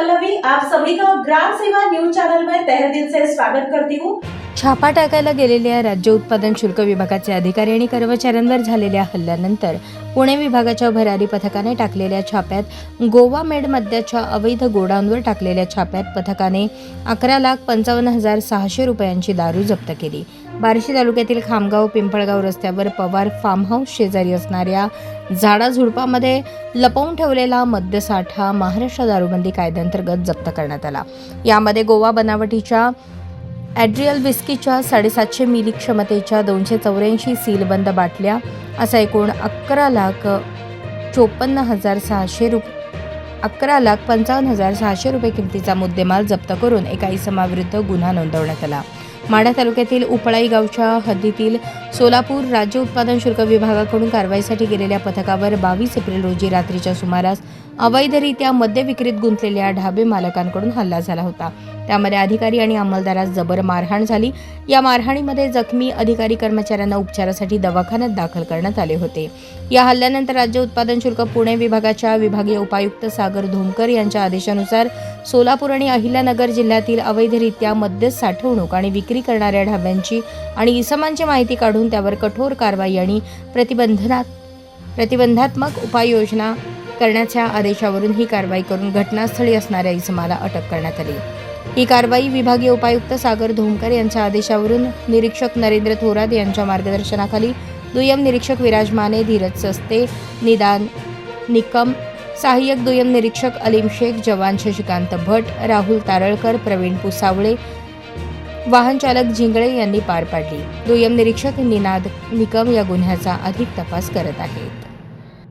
पल्लवी, आप सभी का ग्राम सेवा न्यूज चैनल में तहे दिल से स्वागत करती हूँ। छापा टाकायला गेलेल्या राज्य उत्पादन शुल्क विभागाचे अधिकारी आणि कर्मचाऱ्यांवर झालेल्या हल्ल्यानंतर पुणे विभागाच्या भरारी पथकाने टाकलेल्या छाप्यात गोवा मेड मद्याच्या अवैध गोडाऊनवर टाकलेल्या छाप्यात पथकाने 11,55,600 रुपयांची दारू जप्त केली। बार्शी तालुक्यातील खामगाव पिंपळगाव रस्त्यावर पवार फार्म हाऊस शेजारी असणाऱ्या झाडाझुडपामध्ये लपवून ठेवलेला मद्यसाठा महाराष्ट्र दारूबंदी कायद्याअंतर्गत जप्त करण्यात आला। यामध्ये गोवा बनावटीच्या ॲड्रियल विस्कीच्या 750 मिली क्षमतेच्या 284 सीलबंद बाटल्या असा एकूण 11,55,600 रुपये किमतीचा मुद्देमाल जप्त करून एका इसमाविरुद्ध गुन्हा नोंदवण्यात आला। माढा तालुक्यातील उपळाई गावच्या हद्दीतील सोलापूर राज्य उत्पादन शुल्क विभागाकडून कारवाईसाठी गेलेल्या पथकावर 22 एप्रिल रोजी रात्रीच्या सुमारास अवैधरित्या मद्य विक्रीत गुंतलेल्या ढाबे मालकांकडून हल्ला झाला होता। त्यामध्ये अधिकारी आणि अंमलदारास जबर मारहाण झाली। या मारहाणीमध्ये जखमी अधिकारी कर्मचाऱ्यांना उपचारासाठी दवाखान्यात दाखल करण्यात आले होते। या हल्ल्यानंतर राज्य उत्पादन शुल्क पुणे विभागाच्या विभागीय उपायुक्त सागर धोमकर यांच्या आदेशानुसार सोलापूर आणि अहिल्यानगर जिल्ह्यातील अवैधरित्या मद्य साठवणूक आणि विक्री करणाऱ्या ढाब्यांची आणि इसमांची माहिती काढून त्यावर कठोर कारवाई आणि प्रतिबंधात्मक उपाययोजना करण्याच्या आदेशावरून ही कारवाई करून घटनास्थळी असणाऱ्या इसमाला अटक करण्यात आली। ही कारवाई विभागीय उपायुक्त सागर धोमकर यांच्या आदेशावरून निरीक्षक नरेंद्र थोरात यांच्या मार्गदर्शनाखाली दुय्यम निरीक्षक विराज माने, धीरज सस्ते, निदान निकम, सहाय्यक दुय्यम निरीक्षक अलीम शेख, जवान शशिकांत भट, राहुल तारळकर, प्रवीण पुसावळे, वाहन चालक जिंगळे यांनी पार पाडली। दुय्यम निरीक्षक निनाद निकम या गुन्ह्याचा अधिक तपास करत आहेत।